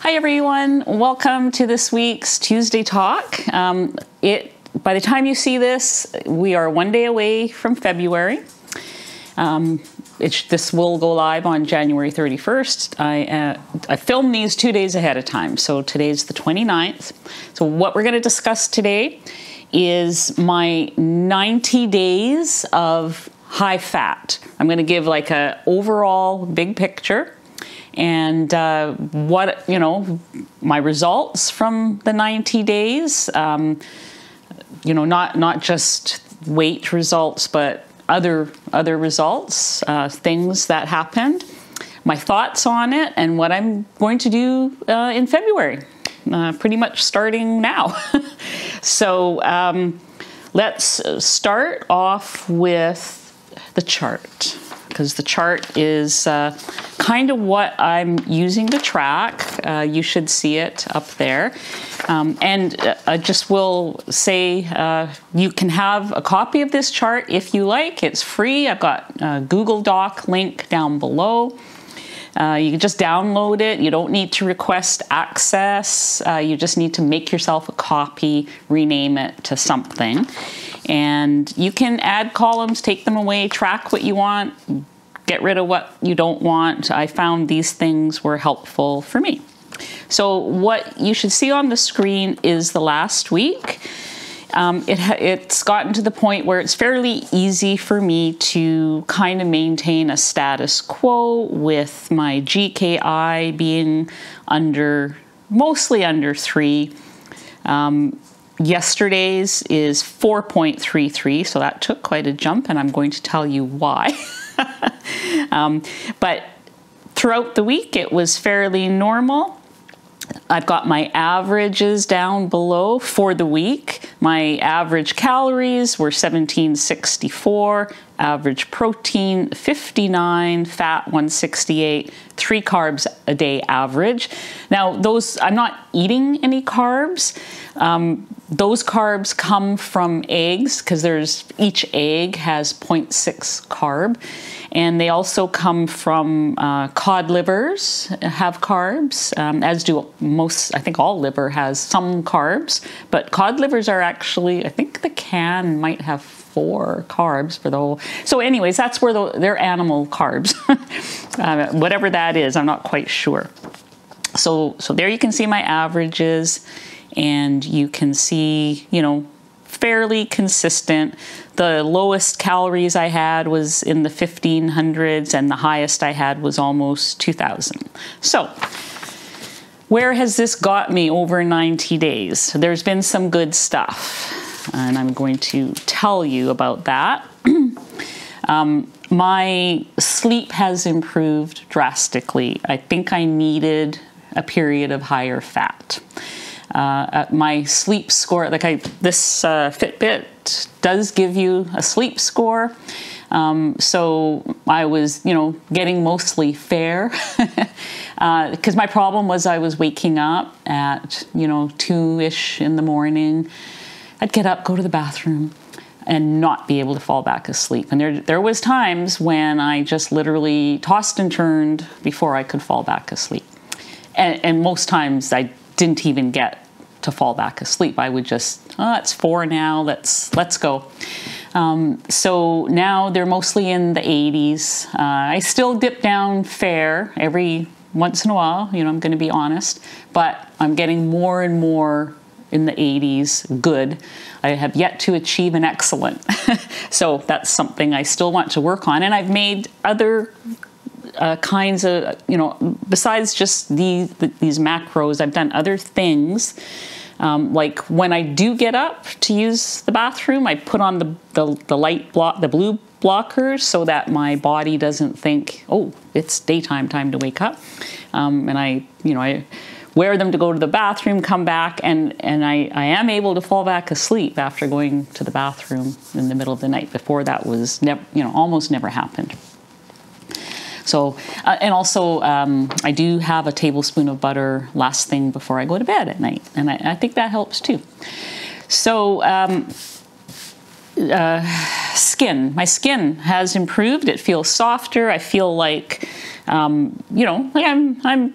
Hi everyone, welcome to this week's Tuesday Talk. By the time you see this, we are one day away from February. This will go live on January 31st. I filmed these 2 days ahead of time, so today's the 29th. So what we're going to discuss today is my 90 days of high fat. I'm going to give like a overall big picture and my results from the 90 days. Not just weight results, but other results, things that happened, my thoughts on it, and what I'm going to do in February, pretty much starting now. So let's start off with the chart, because the chart is kind of what I'm using to track. You should see it up there. And I just will say you can have a copy of this chart if you like. It's free. I've got a Google Doc link down below. You can just download it. You don't need to request access. You just need to make yourself a copy, rename it to something. And you can add columns, take them away, track what you want, get rid of what you don't want. I found these things were helpful for me. So what you should see on the screen is the last week. It's gotten to the point where it's fairly easy for me to kind of maintain a status quo with my GKI being mostly under 3. Yesterday's is 4.33, so that took quite a jump, and I'm going to tell you why. But throughout the week, it was fairly normal. I've got my averages down below for the week. My average calories were 1764, average protein 59, fat 168, 3 carbs a day average. Now I'm not eating any carbs. Those carbs come from eggs, because each egg has 0.6 carb. And they also come from cod livers have carbs, as do I think all liver has some carbs. But cod livers are actually, I think the can might have 4 carbs for the whole. So anyways, that's where they're animal carbs. Whatever that is, I'm not quite sure. So there you can see my averages, and you can see, fairly consistent. The lowest calories I had was in the 1500s, and the highest I had was almost 2000. So where has this got me over 90 days? There's been some good stuff, and I'm going to tell you about that. My sleep has improved drastically. I think I needed a period of higher fat. My sleep score, this Fitbit does give you a sleep score. So I was, getting mostly fair, because my problem was I was waking up at, 2-ish in the morning. I'd get up, go to the bathroom, and not be able to fall back asleep. And there was times when I just literally tossed and turned before I could fall back asleep. And most times I didn't even get to fall back asleep. I would just, it's 4 now, let's go. So now they're mostly in the 80s. I still dip down fair every once in a while, I'm going to be honest, but I'm getting more and more in the 80s good. I have yet to achieve an excellent. So that's something I still want to work on. And I've made other kinds of, besides just these macros, I've done other things. Like when I do get up to use the bathroom, I put on the blue blockers so that my body doesn't think, oh, it's daytime, time to wake up. And I wear them to go to the bathroom, come back, and I am able to fall back asleep after going to the bathroom in the middle of the night. Before that was almost never happened. So, and also I do have a tablespoon of butter last thing before I go to bed at night. And I think that helps too. So skin, my skin has improved. It feels softer. I feel like, like I'm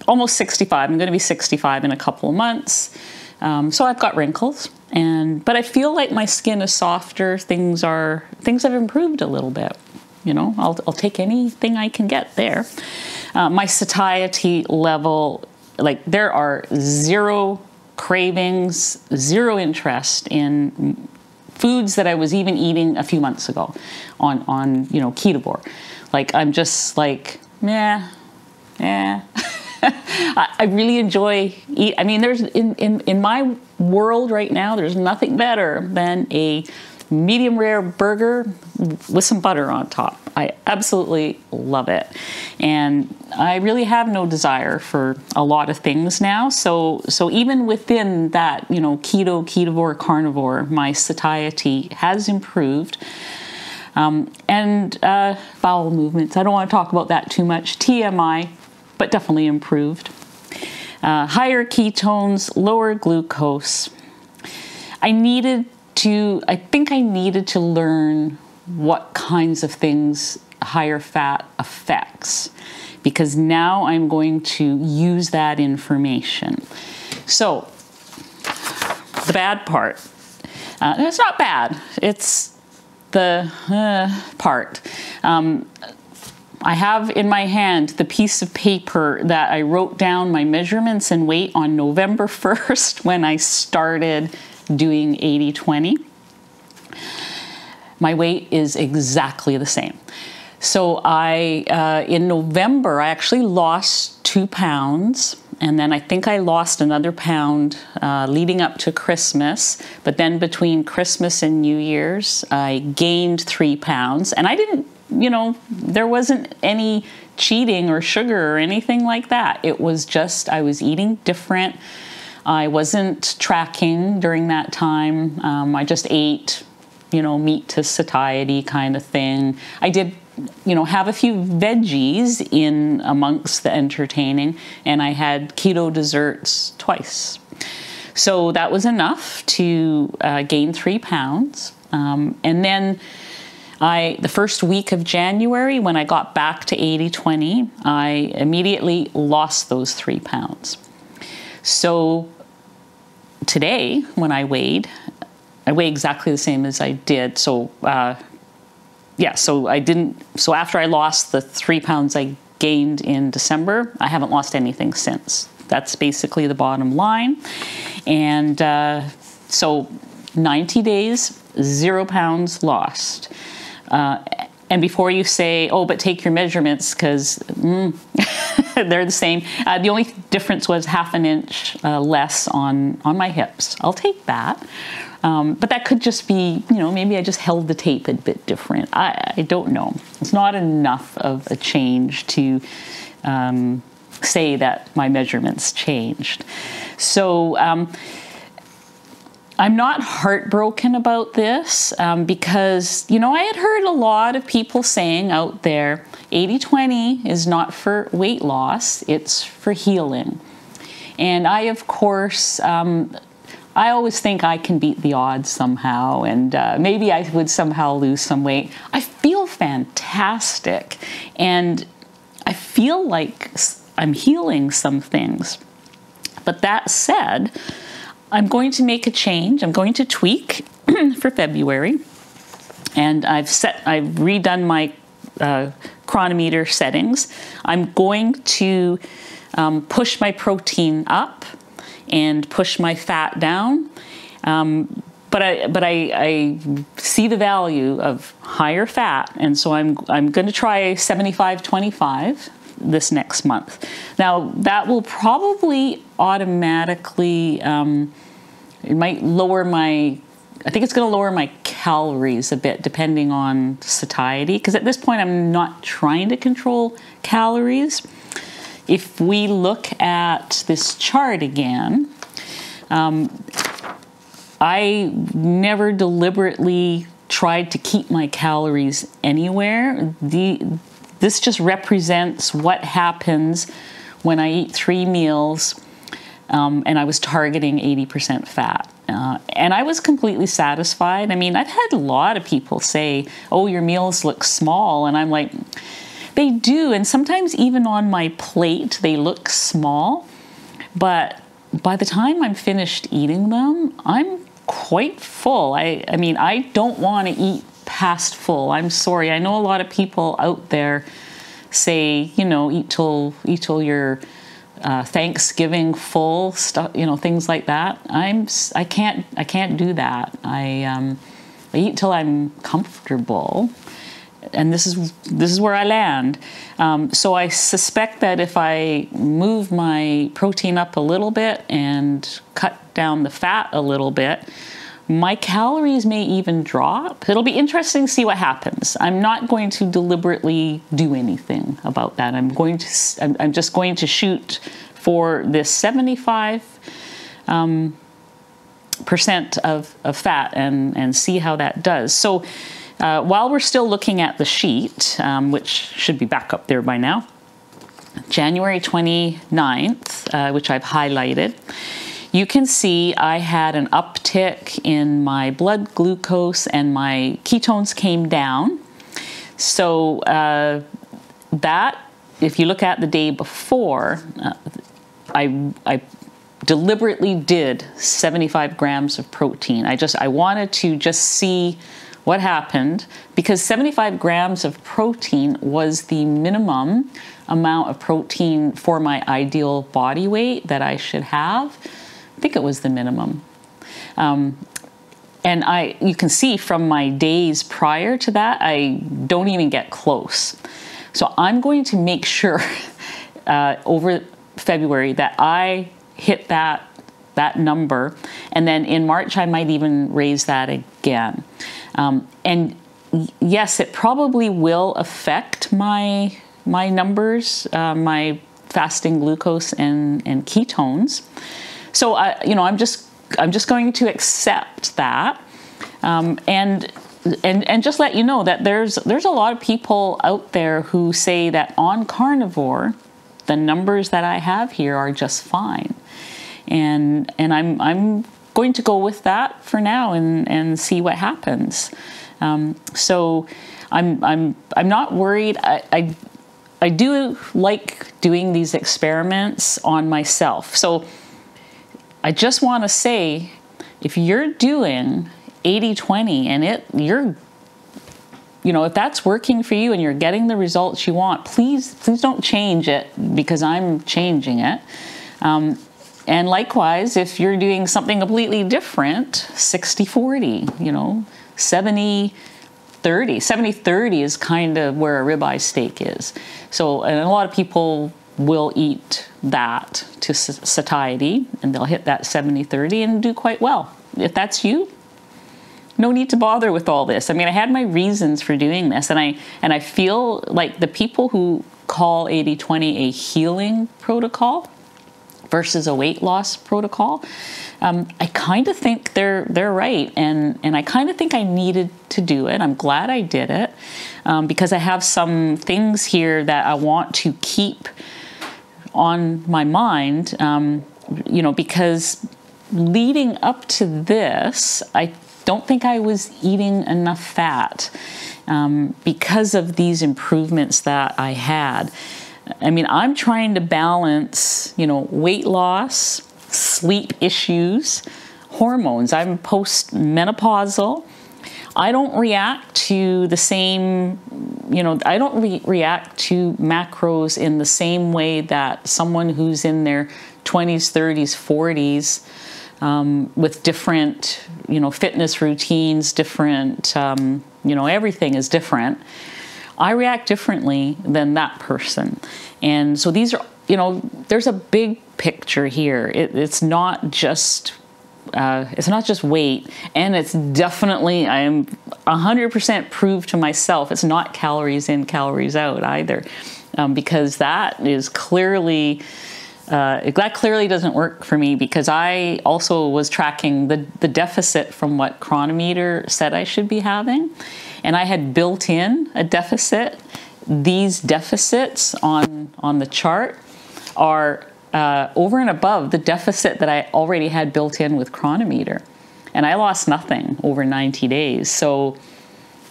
almost 65. I'm going to be 65 in a couple of months. So I've got wrinkles, but I feel like my skin is softer. Things have improved a little bit. You know, I'll take anything I can get there. My satiety level, like there are zero cravings, zero interest in foods that I was even eating a few months ago on you know, Carnivore. Like I'm just like, yeah. I really enjoy I mean, there's in my world right now, there's nothing better than a medium rare burger with some butter on top. I absolutely love it. And I really have no desire for a lot of things now. So even within that, you know, keto, Carnivore, carnivore, my satiety has improved. Bowel movements, I don't want to talk about that too much. TMI, but definitely improved. Higher ketones, lower glucose. I think I needed to learn what kinds of things higher fat affects, because now I'm going to use that information. So the bad part, it's not bad, it's the part. I have in my hand the piece of paper that I wrote down my measurements and weight on November 1st when I started doing 80-20. My weight is exactly the same. So in November, I actually lost 2 pounds. And then I think I lost another pound leading up to Christmas. But then between Christmas and New Year's, I gained 3 pounds. And I didn't, you know, there wasn't any cheating or sugar or anything like that. It was just, I was eating different. I wasn't tracking during that time. I just ate, you know, meat to satiety kind of thing. I did, you know, have a few veggies in amongst the entertaining, and I had keto desserts twice. So that was enough to gain 3 pounds. And then the first week of January, when I got back to 80-20, I immediately lost those 3 pounds. So today, when I weigh exactly the same as I did. So so after I lost the 3 pounds I gained in December, I haven't lost anything since. That's basically the bottom line. And so 90 days, 0 pounds lost. And before you say, oh, but take your measurements, because they're the same. The only difference was 1/2 inch less on my hips. I'll take that. But that could just be, you know, maybe I just held the tape a bit different. I don't know. It's not enough of a change to say that my measurements changed. So I'm not heartbroken about this because, you know, I had heard a lot of people saying out there, 80-20 is not for weight loss, it's for healing. And I, of course, I always think I can beat the odds somehow, and maybe I would somehow lose some weight. I feel fantastic, and I feel like I'm healing some things. But that said, I'm going to make a change. I'm going to tweak for February, and I've redone my chronometer settings. I'm going to push my protein up and push my fat down. But I see the value of higher fat, and so I'm going to try 75-25 this next month. Now that will probably automatically it might lower I think it's going to lower my calories a bit depending on satiety, because at this point I'm not trying to control calories. If we look at this chart again, I never deliberately tried to keep my calories anywhere. This just represents what happens when I eat 3 meals and I was targeting 80% fat. And I was completely satisfied. I mean, I've had a lot of people say, oh, your meals look small. And I'm like, They do, and sometimes even on my plate, they look small, but by the time I'm finished eating them, I'm quite full. I mean, I don't want to eat past full. I'm sorry. I know a lot of people out there say, you know, eat till you're Thanksgiving full stuff, you know, things like that. I can't do that. I eat till I'm comfortable, and this is where I land. So I suspect that if I move my protein up a little bit and cut down the fat a little bit, my calories may even drop. It'll be interesting to see what happens. I'm not going to deliberately do anything about that. I'm just going to shoot for this 75% of fat and see how that does. So while we're still looking at the sheet, which should be back up there by now, January 29th, which I've highlighted, you can see I had an uptick in my blood glucose and my ketones came down. So that, if you look at the day before, I deliberately did 75 grams of protein. I wanted to just see what happened, because 75 grams of protein was the minimum amount of protein for my ideal body weight that I should have. I think it was the minimum. And you can see from my days prior to that, I don't even get close. So I'm going to make sure over February that I hit that number. And then in March, I might even raise that again. And yes, it probably will affect my numbers, my fasting glucose and ketones. So you know, I'm just going to accept that, and just let you know that there's a lot of people out there who say that on Carnivore, the numbers that I have here are just fine, and I'm going to go with that for now and see what happens. So I'm not worried. I do like doing these experiments on myself. So I just want to say, if you're doing 80-20 and if that's working for you and you're getting the results you want, please don't change it because I'm changing it. And likewise, if you're doing something completely different, 60-40, you know, 70-30. 70-30 is kind of where a ribeye steak is. So, and a lot of people will eat that to satiety, and they'll hit that 70-30 and do quite well. If that's you, no need to bother with all this. I mean, I had my reasons for doing this, and I feel like the people who call 80-20 a healing protocol versus a weight loss protocol, I kind of think they're right, and I kind of think I needed to do it. I'm glad I did it, because I have some things here that I want to keep on my mind, you know, because leading up to this, I don't think I was eating enough fat because of these improvements that I had. I mean, I'm trying to balance, you know, weight loss, sleep issues, hormones. I'm postmenopausal. I don't react to the same, you know, I don't react to macros in the same way that someone who's in their 20s, 30s, 40s with different, you know, fitness routines, different, you know, everything is different. I react differently than that person. And so these are, you know, there's a big picture here. It's not just weight, and it's definitely, I am 100% proved to myself, it's not calories in, calories out either, because that is clearly, that clearly doesn't work for me, because I also was tracking the deficit from what Cronometer said I should be having, and I had built in a deficit. These deficits on the chart are over and above the deficit that I already had built in with Cronometer. And I lost nothing over 90 days. So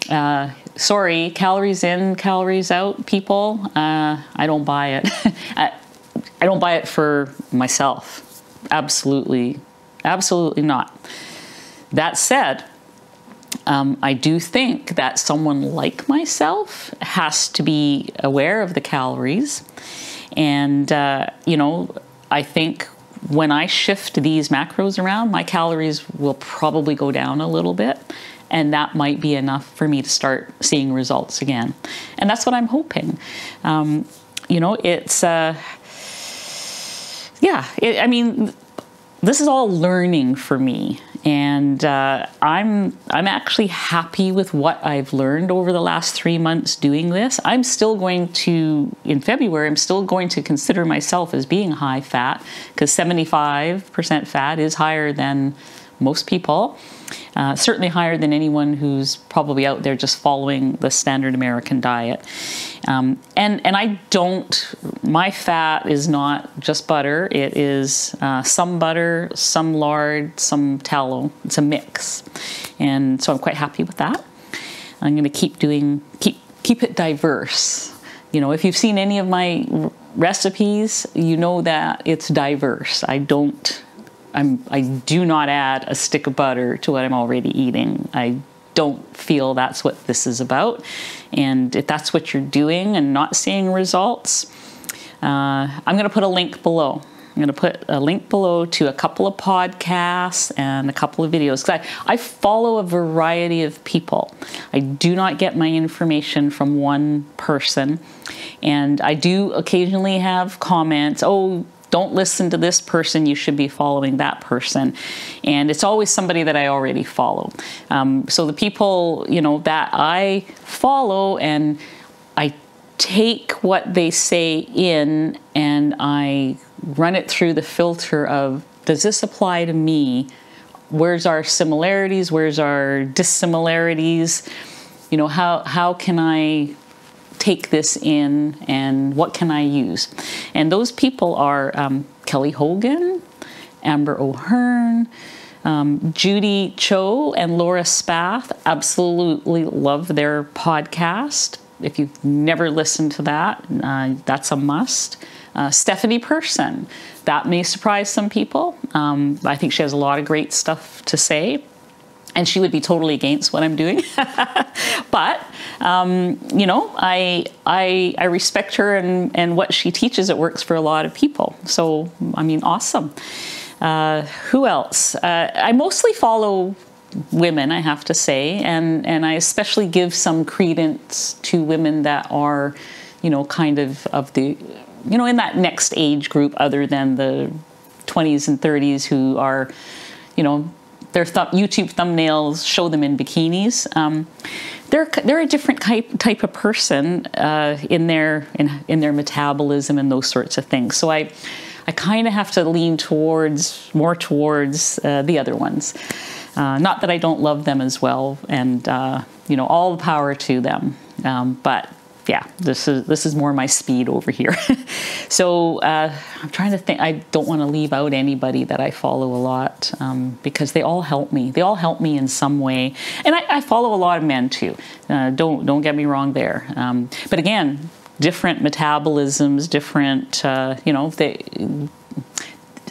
Sorry, calories in, calories out, people. I don't buy it. I don't buy it for myself. Absolutely, absolutely not. That said, I do think that someone like myself has to be aware of the calories. And, you know, I think when I shift these macros around, my calories will probably go down a little bit. And that might be enough for me to start seeing results again. And that's what I'm hoping. You know, it's, I mean, this is all learning for me. And I'm actually happy with what I've learned over the last 3 months doing this. I'm still going to, in February, I'm still going to consider myself as being high fat, because 75% fat is higher than most people. Certainly higher than anyone who's probably out there just following the standard American diet. And I don't, my fat is not just butter. It is some butter, some lard, some tallow. It's a mix. And so I'm quite happy with that. I'm going to keep it diverse. You know, if you've seen any of my recipes, you know that it's diverse. I do not add a stick of butter to what I'm already eating. I don't feel that's what this is about. And if that's what you're doing and not seeing results, I'm going to put a link below. I'm going to put a link below to a couple of podcasts and a couple of videos, because I follow a variety of people. I do not get my information from one person. And I do occasionally have comments, oh, don't listen to this person, you should be following that person. And it's always somebody that I already follow. So the people, you know, that I follow, and I take what they say in and I run it through the filter of, does this apply to me? Where's our similarities? Where's our dissimilarities? You know, how can I take this in, and what can I use? And those people are Kelly Hogan, Amber O'Hearn, Judy Cho, and Laura Spath. Absolutely love their podcast. If you've never listened to that, that's a must. Stephanie Person, that may surprise some people. I think she has a lot of great stuff to say. And she would be totally against what I'm doing. But, you know, I respect her, and what she teaches, it works for a lot of people. So, I mean, awesome. Who else? I mostly follow women, I have to say, and I especially give some credence to women that are, you know, kind of the, you know, in that next age group, other than the 20s and 30s who are, you know, their YouTube thumbnails show them in bikinis. They're a different type of person in their metabolism and those sorts of things. So I kind of have to lean more towards the other ones. Not that I don't love them as well, and you know, all the power to them. But yeah, this is more my speed over here. So I'm trying to think. I don't want to leave out anybody that I follow a lot, because they all help me. They all help me in some way. And I follow a lot of men too. Don't get me wrong there. But again, different metabolisms, different. You know,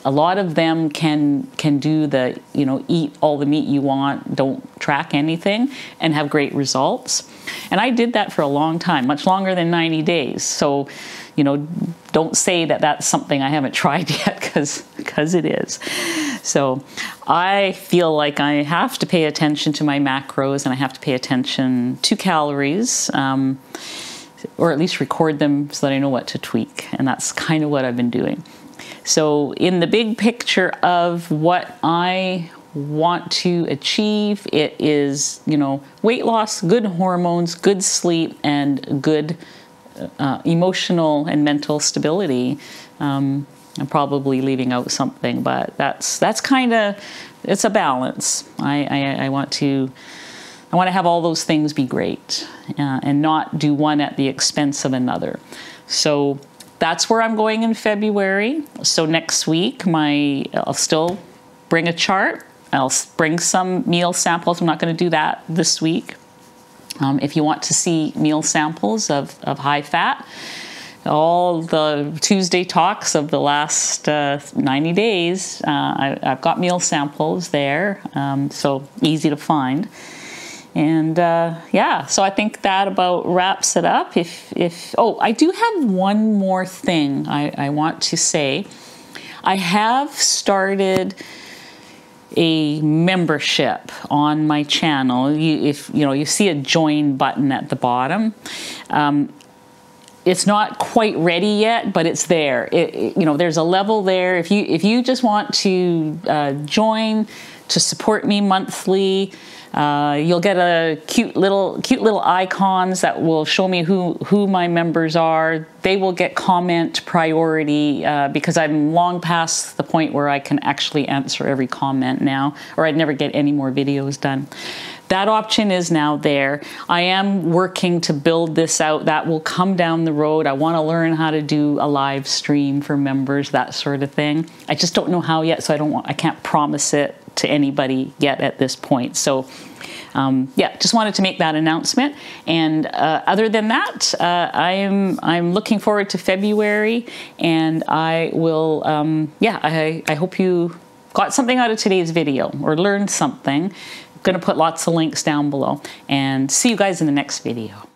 a lot of them can do the, you know, eat all the meat you want, don't track anything, and have great results. And I did that for a long time, much longer than 90 days. So, you know, don't say that that's something I haven't tried yet, because it is. So I feel like I have to pay attention to my macros, and I have to pay attention to calories, or at least record them so that I know what to tweak. And that's kind of what I've been doing. So in the big picture of what I want to achieve, it is, you know, weight loss, good hormones, good sleep, and good emotional and mental stability. I'm probably leaving out something, but that's kind of, it's a balance. I want to have all those things be great, and not do one at the expense of another. So that's where I'm going in February. So next week, I'll still bring a chart. I'll bring some meal samples. I'm not going to do that this week. If you want to see meal samples of high fat, all the Tuesday talks of the last 90 days, I've got meal samples there, so easy to find. And yeah, so I think that about wraps it up. Oh, I do have one more thing I want to say. I have started a membership on my channel. If you see a join button at the bottom. It's not quite ready yet, but it's there. There's a level there. If you just want to join to support me monthly, you'll get a cute little icons that will show me who my members are. They will get comment priority because I'm long past the point where I can actually answer every comment now, or I'd never get any more videos done. That option is now there. I am working to build this out. That will come down the road. I want to learn how to do a live stream for members, that sort of thing. I just don't know how yet, so I can't promise it to anybody yet at this point. So yeah, just wanted to make that announcement. And other than that, I'm looking forward to February, and I will, yeah, I hope you got something out of today's video or learned something. I'm going to put lots of links down below, and see you guys in the next video.